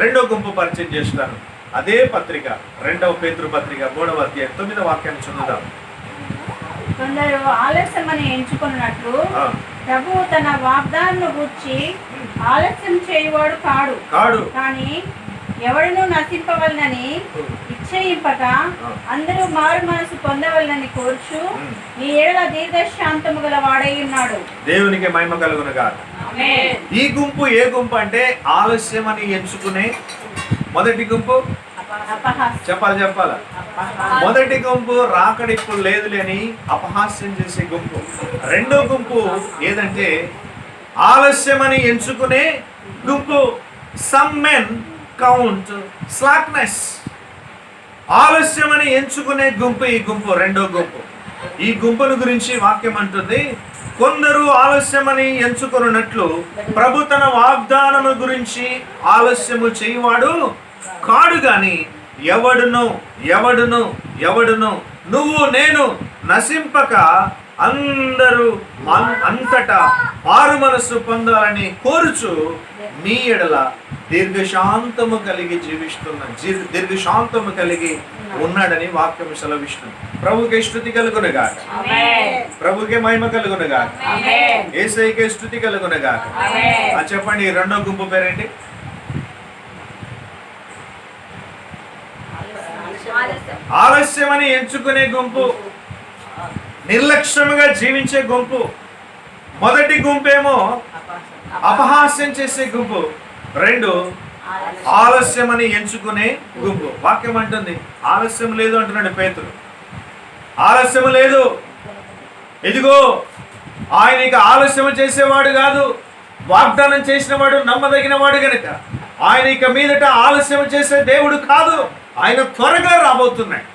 రెండో గుంపు పరిచయం చేస్తాను. అదే పత్రిక, 2వ పేతురు పత్రిక 3వ అధ్యాయం 9వ వాక్యాన్ని చదువుదాం. కొందరు ఆలస్యమని ఎంచుకున్నట్లు ప్రభువు తన వాగ్దానం గూర్చి ఆలస్యం చేయువాడు కాడు. కానీ ఎవడును నశింపవలనని ఇచ్చయింపక అందరూ మారు మనసు పొందవలనని కోర్చు ఈ ఏడల దీర్ఘశాంతము గల వాడై ఉన్నాడు. దేవునికి మహిమ కలుగును గాక. ఈ గుంపు ఏ గుంపు అంటే ఆలస్యం అని ఎంచుకునే మొదటి గుంపు. చెప్పాలా? మొదటి గుంపు రాకడ ఇప్పుడు లేదులే అని అపహాస్యం చేసే గుంపు. రెండో గుంపు ఏదంటే ఆలస్యమని ఎంచుకునే గుంపు. Some men count slackness. ఆలస్యమని ఎంచుకునే గుంపు ఈ గుంపు, రెండో గుంపు. ఈ గుంపును గురించి వాక్యం అంటుంది, కొందరు ఆలస్యమని ఎంచుకున్నట్లు ప్రభు తన వాగ్దానము గురించి ఆలస్యము చేయువాడు కాడు. గాని ఎవడును నువ్వు నేను నశింపక అందరూ అంతటా మారు మనస్సు పొందాలని కోరుచు నీ ఎడల దీర్ఘశాంతము కలిగి దీర్ఘశాంతము కలిగి ఉన్నాడని వాక్యం సెలవిస్తుంది. ప్రభుకే స్తుతి కలుగునుగా, ప్రభుకే మహిమ కలుగునుగా, యేసయ్యకే స్తుతి కలుగునుగా. చెప్పండి, రెండో గుంపు పేరేంటి? ఆలస్యమని ఎంచుకునే గుంపు, నిర్లక్ష్యముగా జీవించే గుంపు. మొదటి గుంపేమో అపహాస్యం చేసే గుంపు, రెండు ఆలస్యమని ఎంచుకునే గుంపు. వాక్యం అంటుంది ఆలస్యం లేదు అంటున్నాడు పేతురు. ఆలస్యం లేదు, ఇదిగో ఆయన ఇక ఆలస్యం చేసేవాడు కాదు, వాగ్దానం చేసిన వాడు నమ్మదగిన వాడు గనుక ఆయన ఇక మీదట ఆలస్యం చేసే దేవుడు కాదు. ఆయన త్వరగా రాబోతున్నాడు,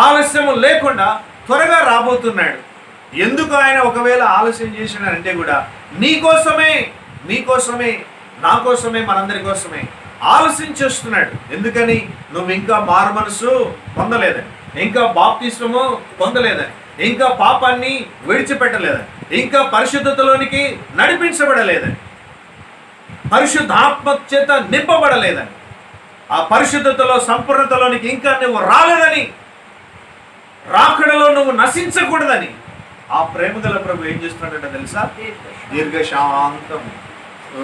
ఆలస్యం లేకుండా త్వరగా రాబోతున్నాడు. ఎందుకు ఆయన ఒకవేళ ఆలస్యం చేసినాడంటే కూడా నీకోసమే, మీకోసమే, నా కోసమే, మనందరి కోసమే ఆలస్యం చేస్తున్నాడు. ఎందుకని? నువ్వు ఇంకా మారు మనసు పొందలేదని, ఇంకా బాప్తిస్మము పొందలేదని, ఇంకా పాపాన్ని విడిచిపెట్టలేదని, ఇంకా పరిశుద్ధతలోనికి నడిపించబడలేదని, పరిశుద్ధాత్మ చేత నింపబడలేదని, ఆ పరిశుద్ధతలో సంపూర్ణతలోనికి ఇంకా నువ్వు రాలేదని, రాకడలో నువ్వు నశించకూడదని ఆ ప్రేమ గల ప్రభు ఏం చేస్తున్నాడంటే తెలుసా? దీర్ఘశాంతము,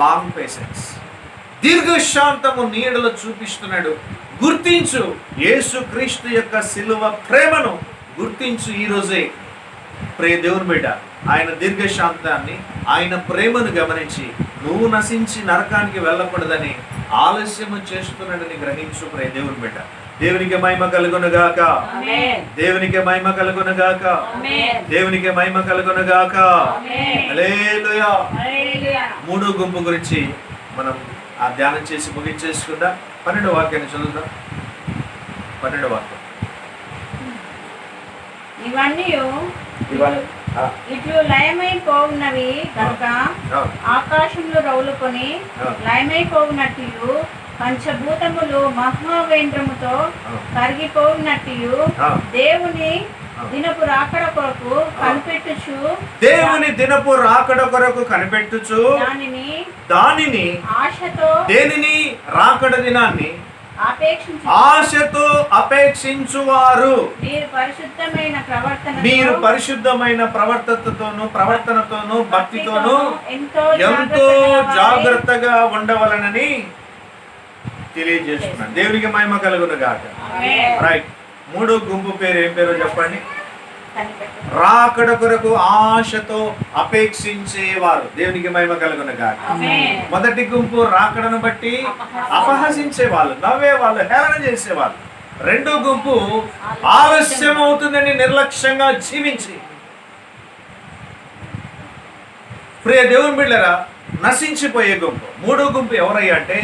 లాంగ్ పేషెన్స్, దీర్ఘశాంతము నీడలో చూపిస్తున్నాడు. గుర్తించు యేసు క్రీస్తు యొక్క సిలువ ప్రేమను గుర్తించు. ఈరోజే ప్రియ దేవుని బిడ్డ, ఆయన దీర్ఘశాంతాన్ని, ఆయన ప్రేమను గమనించి నువ్వు నశించి నరకానికి వెళ్ళకూడదని ఆలస్యము చేస్తున్నాడని గ్రహించు ప్రియ దేవుని బిడ్డ. దేవునికి మహిమ కలుగునుగాక, దేవునికి మహిమ కలుగునుగాక, దేవునికి మహిమ కలుగునుగాక. హల్లెలూయా. మూడో గుంపు గురించి మనం ఆ ధ్యానం చేసి ముగించేసుకుందాం. 12వ వాక్యాన్ని చదువుదాం. 12వ వాక్యం. ఇవన్నీ ఇట్లు లయమైపోవున్నవి కనుక ఆకాశంలో రౌలుకొని లయమైపోవునట్లు పంచభూతములు మహావేంద్రముతో కరిగిపోవునట్లు దేవుని దినపు రాకడ కొరకు కనిపెట్టుచు, దేవుని దినపు రాకడ కొరకు కనిపెట్టుచు దానిని ఆశతో, దేనిని? రాకడ దినాన్ని ఆపేక్షించు ఆశతో అపేక్షించువారు మీరు పరిశుద్ధమైన ప్రవర్తనతోను భక్తితోను ఎంతో జాగ్రత్తగా ఉండవలనని తెలియజేస్తున్నాను. దేవునికి మహిమ కలుగును గాక. రైట్. మూడో గుంపు పేరు ఏం పేరో చెప్పండి. రాకడ కొరకు ఆశతో అపేక్షించేవారు. దేవునికి మహిమ కలుగును గాక. మొదటి గుంపు రాకడను బట్టి అపహసించే వాళ్ళు, నవ్వే వాళ్ళు, హేళన చేసేవాళ్ళు. రెండో గుంపు ఆలస్యం అవుతుందని నిర్లక్ష్యంగా జీవించి, ప్రియ దేవుని బిడ్డలారా, నశించిపోయే గుంపు. మూడో గుంపు ఎవరయ్యా అంటే,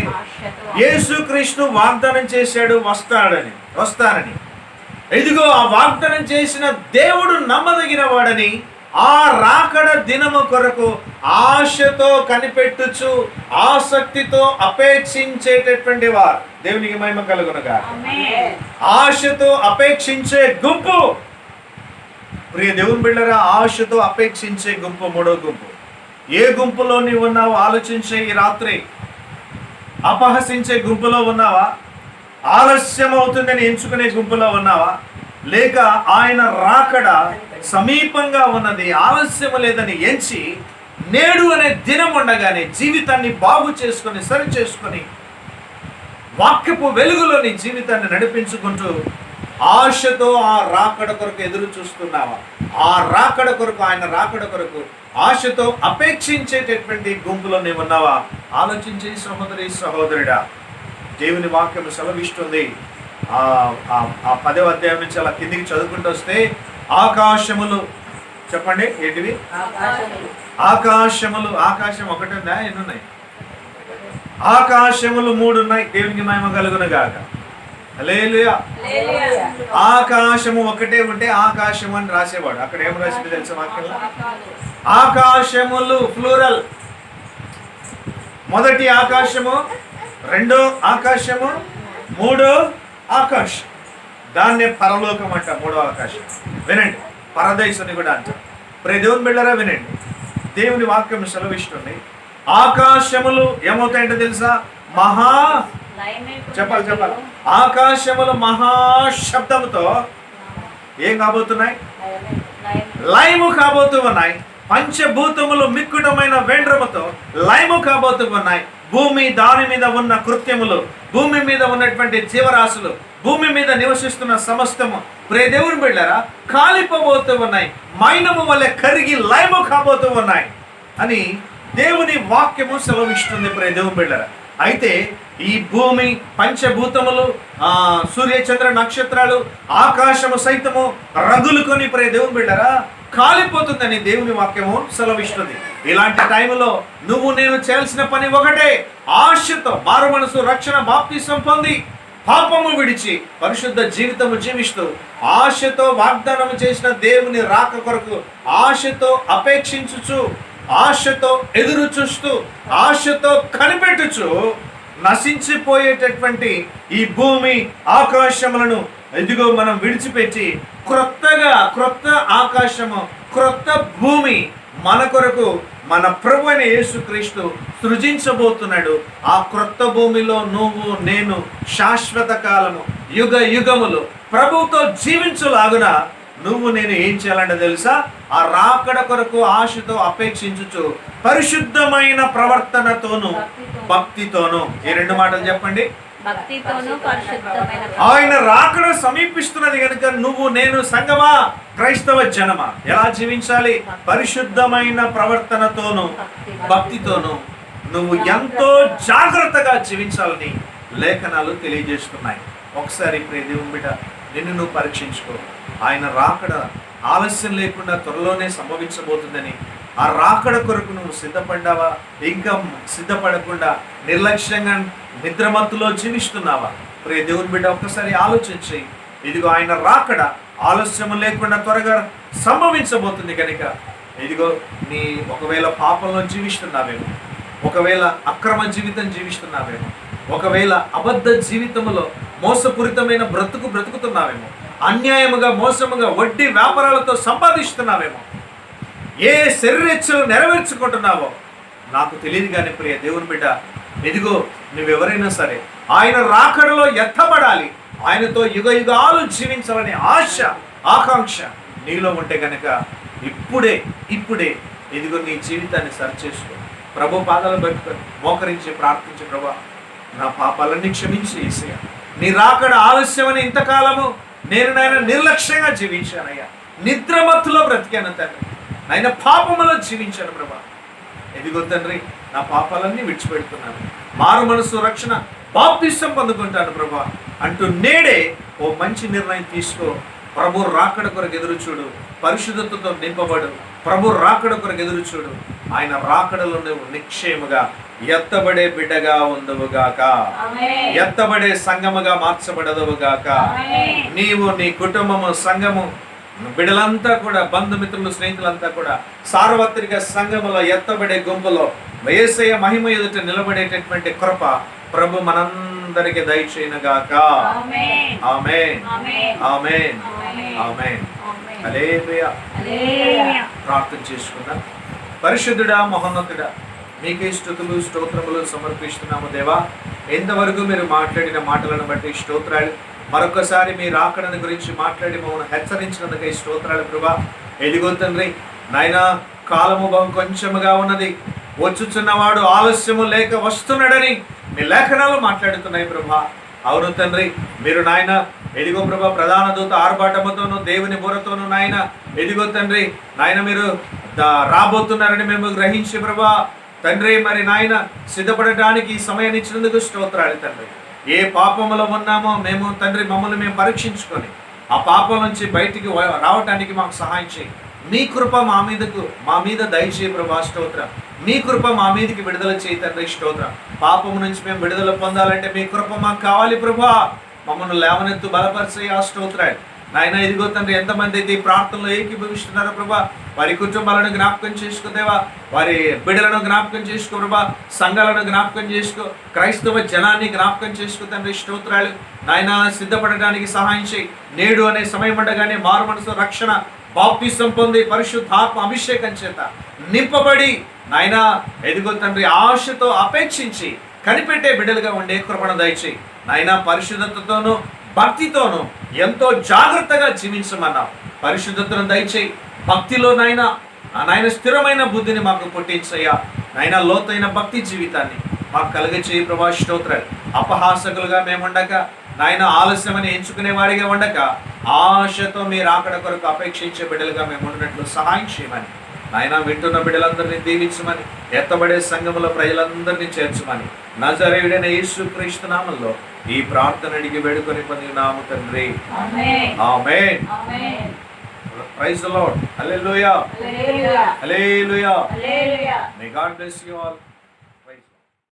యేసుక్రీస్తు వాగ్దానం చేశాడు వస్తానని. ఇదిగో ఆ వాగ్దానం చేసిన దేవుడు నమ్మదగిన వాడని, ఆ రాకడ దినము కొరకు ఆశతో కనిపెట్టుచు ఆసక్తితో అపేక్షించేటటువంటి వారు. దేవునికి మహిమ కలుగునుగా. ఆశతో అపేక్షించే గుంపు. ప్రియ దేవుని బిడ్డలారా, ఆశతో అపేక్షించే గుంపు మూడో గుంపు. ఏ గుంపులో నీవు ఉన్నావు ఆలోచించే ఈ రాత్రి. అపహసించే గుంపులో ఉన్నావా? ఆలస్యం అవుతుందని ఎంచుకునే గుంపులో ఉన్నావా? లేక ఆయన రాకడ సమీపంగా ఉన్నది, ఆలస్యం లేదని ఎంచి నేడు అనే దినం ఉండగానే జీవితాన్ని బాగు చేసుకొని సరి చేసుకొని వాక్యపు వెలుగులోని జీవితాన్ని నడిపించుకుంటూ ఆశతో ఆ రాకడ కొరకు ఎదురు చూస్తున్నావా? ఆ రాకడ కొరకు, ఆయన రాకడ కొరకు ఆశతో అపేక్షించేటటువంటి గుంపులో నీవు ఉన్నావా? ఆలోచించి సహోదరి సహోదరుడా, దేవుని వాక్యం సెలవిస్తుంది. ఆ 10వ అధ్యాయం నుంచి అలా కిందికి చదువుకుంటూ వస్తే, ఆకాశములు చెప్పండి ఏంటివి? ఆకాశములు. ఆకాశం ఒకటి ఉందా? ఎన్ని ఉన్నాయి? ఆకాశములు 3 ఉన్నాయి. దేవునికి మహిమ కలుగును గాక. హల్లెలూయా. ఆకాశము ఒకటే ఉంటే ఆకాశం అని రాసేవాడు. అక్కడ ఏం రాసింది తెలుసా వాక్యంలో? ఆకాశములు ప్లూరల్. మొదటి ఆకాశము, రెండో ఆకాశము, మూడో ఆకాశం. దాన్నే పరలోకం అంట. మూడో ఆకాశం. వినండి, పరదేశ్ అని కూడా అంటారు. ప్రియ దేవుని బిడ్డలారా వినండి, దేవుని వాక్యం సెలవిస్తుంది. ఆకాశములు ఏమవుతాయంటే తెలుసా? చెప్పాలి. ఆకాశములు మహాశబ్దముతో ఏం కాబోతున్నాయి? లయము కాబోతూ ఉన్నాయి. పంచభూతములు మిక్కుటమైన వేండ్రముతో లయము కాబోతూ ఉన్నాయి. భూమి, దాని మీద ఉన్న కృత్యములు, భూమి మీద ఉన్నటువంటి జీవరాశులు, భూమి మీద నివసిస్తున్న సమస్తము ప్రియ దేవుని బిడ్డలారా కాలిపోబోతూ ఉన్నాయి. మైనము వలె కరిగి లయము కాబోతూ ఉన్నాయి అని దేవుని వాక్యము సెలవిస్తుంది. ప్రియ దేవుని బిడ్డలారా, అయితే ఈ భూమి, పంచభూతములు, సూర్యచంద్ర నక్షత్రాలు, ఆకాశము సైతము రగులుకొని ప్రియ దేవుని బిడ్డలారా కాలిపోతుందని దేవుని వాక్యము సెలవిస్తుంది. ఇలాంటి టైంలో నువ్వు నేను చేయాల్సిన పని ఒకటే, ఆశతో మారు మనసు, రక్షణ, బాప్తిసం పొంది పాపము విడిచి పరిశుద్ధ జీవితము జీవిస్తూ ఆశతో వాగ్దానము చేసిన దేవుని రాక కొరకు ఆశతో అపేక్షించుచు, ఆశతో ఎదురు చూస్తూ, ఆశతో కనిపెట్టుచు నశించిపోయేటటువంటి ఈ భూమి, ఆకాశములను ఇదిగో మనం విడిచిపెట్టి క్రొత్త ఆకాశము, క్రొత్త భూమి మన కొరకు మన ప్రభు అయిన యేసుక్రీస్తు సృజించబోతున్నాడు. ఆ క్రొత్త భూమిలో నువ్వు నేను శాశ్వత కాలము, యుగ యుగములు ప్రభువుతో జీవించులాగున నువ్వు నేను ఏం చేయాలంటే తెలుసా? ఆ రాకడ కొరకు ఆశతో అపేక్షించుచు పరిశుద్ధమైన ప్రవర్తనతోను భక్తితోను. ఈ 2 మాటలు చెప్పండి. ఆయన రాకడ సమీపిస్తున్నది కనుక నువ్వు నేను సంగమా, క్రైస్తవ జనమా ఎలా జీవించాలి? పరిశుద్ధమైన ప్రవర్తనతోను భక్తితోను నువ్వు ఎంతో జాగ్రత్తగా జీవించాలని లేఖనాలు తెలియజేస్తున్నాయి. ఒకసారి ప్రియ దేవుని బిడ్డ, నిన్ను నువ్వు పరీక్షించుకో. ఆయన రాకడ ఆలస్యం లేకుండా త్వరలోనే సంభవించబోతుందని, ఆ రాకడ కొరకు నువ్వు సిద్ధపడ్డావా? ఇంకా సిద్ధపడకుండా నిర్లక్ష్యంగా నిద్రమత్తులో జీవిస్తున్నావా? ప్రియ దేవుని బిడ్డ, ఒక్కసారి ఆలోచించి, ఇదిగో ఆయన రాకడ ఆలస్యం లేకుండా త్వరగా సంభవించబోతుంది కనుక ఇదిగో నీ ఒకవేళ పాపంలో జీవిస్తున్నావేమో, ఒకవేళ అక్రమ జీవితం జీవిస్తున్నావేమో, ఒకవేళ అబద్ధ జీవితంలో మోసపూరితమైన బ్రతుకుతున్నావేమో, అన్యాయముగా, మోసముగా, వడ్డీ వ్యాపారాలతో సంపాదిస్తున్నావేమో, ఏ శరీరేచ్ఛలు నెరవేర్చుకుంటున్నావో నాకు తెలియదు. కానీ ప్రియ దేవుని బిడ్డ, ఇదిగో నువ్వెవరైనా సరే ఆయన రాకడలో ఎత్తబడాలి, ఆయనతో యుగ యుగాలు జీవించాలనే ఆశ, ఆకాంక్ష నీలో ఉంటే గనక ఇప్పుడే ఇదిగో నీ జీవితాన్ని సరిచేసుకో. ప్రభు పాదాలు పెట్టుకొని మోకరించి ప్రార్థించే, ప్రభా నా పాపాలన్నీ క్షమించి యేసయ్యా, నీ రాకడ ఆలస్యమని ఇంతకాలము నేను నాయన నిర్లక్ష్యంగా జీవించానయ్యా, నిద్రమత్తులో బ్రతికాను తండ్రి, నాయన పాపములో జీవించాను ప్రభా. ఎదిగో తండ్రి, నా పాపాలన్నీ విడిచిపెడుతున్నాను, మారు మనసు రక్షణ బాప్తిసం పొందుకుంటాను ప్రభా అంటూ నేడే ఓ మంచి నిర్ణయం తీసుకో. ప్రభు రాకడ కొరకు ఎదురు చూడు, పరిశుద్ధతతో నింపబడు, ప్రభు రాకడ కొరకు ఎదురు చూడు. ఆయన రాకడలో నువ్వు నిశ్చయముగా ఎత్తబడే బిడ్డగా ఉందవుగాక, ఎత్తబడే సంఘముగా మార్చబడదవుగాక. నీవు, నీ కుటుంబము, సంఘము, బిడ్డలంతా కూడా, బంధుమిత్రులు, స్నేహితులంతా కూడా సార్వత్రిక సంఘములో ఎత్తబడే గుంపులో యేసయ్య మహిమ ఎదుట నిలబడేటటువంటి కృప ప్రభు మనందరికి దయచేయునుగాక. ఆమేన్, ఆమేన్, ఆమేన్, ఆమేన్. హల్లెలూయా. ప్రార్థన చేసుకుందాం. పరిశుద్ధుడా, మహోన్నతుడా, మీకే స్తుతులు స్తోత్రములు సమర్పిస్తున్నాము దేవా. ఎంతవరకు మీరు మాట్లాడిన మాటలను బట్టి స్తోత్రాలు. మరొకసారి మీ రాకడను గురించి మాట్లాడి మమ్మల్ని హెచ్చరించినందుకై స్తోత్రాలు ప్రభా. ఎదిగో తండ్రి, నాయనా కాలము బహు కొంచెముగా ఉన్నది, వచ్చుచున్నవాడు ఆలస్యము లేక వస్తున్నాడని మీ లేఖనాలు మాట్లాడుతున్నాయి ప్రభా. అవును తండ్రి, మీరు నాయన ఎదిగో ప్రభా ప్రధాన దూత ఆర్భాటముతోనూ దేవుని బుర్రతోనూ నాయన ఎదిగో తండ్రి, నాయన మీరు రాబోతున్నారని మేము గ్రహించి ప్రభా తండ్రి, మరి నాయన సిద్ధపడటానికి ఈ సమయాన్ని ఇచ్చినందుకు స్తోత్రాలు తండ్రి. ఏ పాపములో ఉన్నామో మేము తండ్రి మమ్మల్ని మేము పరీక్షించుకొని ఆ పాపం నుంచి బయటికి రావటానికి మాకు సహాయం చేయి. మీ కృప మా మీద దయచేయి ప్రభా స్తోత్రం. మీ కృప మా మీదకి విడుదల చేయి తండ్రి స్తోత్రం. పాపము నుంచి మేము విడుదల పొందాలంటే మీ కృప మాకు కావాలి ప్రభా. మమ్మల్ని లేవనెత్తు, బలపరిచే ఆ స్తోత్రాలు నాయన. ఇదిగో తండ్రి, ఎంతమంది అయితే ఈ ప్రార్థనలో ఏకీభవిస్తున్నారో ప్రభా, వారి కుటుంబాలను జ్ఞాపకం చేసుకోదేవా, వారి బిడ్డలను జ్ఞాపకం చేసుకో ప్రభా, సంఘాలను జ్ఞాపకం చేసుకో, క్రైస్తవ జనాన్ని జ్ఞాపకం చేసుకో తండ్రి స్తోత్రాలు. నాయన సిద్ధపడడానికి సహాయం చేయి. నేడు అనే సమయం ఉండగానే మారు మనసు రక్షణ బాప్తిసం పొంది పరిశుద్ధాత్మ అభిషేకం చేత నింపబడి నాయన ఎదిగో తండ్రి ఆశతో అపేక్షించి కనిపెట్టే బిడ్డలుగా ఉండే కృపణ దయచేయి నాయన. పరిశుద్ధతతోనూ భక్తితోనూ ఎంతో జాగ్రత్తగా జీవించమన్నావు. పరిశుద్ధతను దయచేయి. భక్తిలో నాయన స్థిరమైన బుద్ధిని మాకు పుట్టించయ్యా నాయన. లోతైన భక్తి జీవితాన్ని మాకు కలుగచేయి ప్రభా స్తోత్రాలు. అపహాసకులుగా మేముండక నాయన, ఆలస్యమని ఎంచుకునే వాడిగా ఉండక ఆశతో మీరు రాకడ కొరకు అపేక్షించే బిడ్డలుగా మేము ఉండినట్లు సహాయం చేయమని నాయన. వింటున్న బిడ్డలందరినీ దీవించమని, ఎత్తబడే సంఘములో ప్రజలందరినీ చేర్చమని నజరేయుడైన యేసుక్రీస్తు నామములో ఈ ప్రార్థన అడిగి వేడుకొని పొందినాము తండ్రి. Amen. Praise the Lord. Hallelujah. Hallelujah. May God bless you all.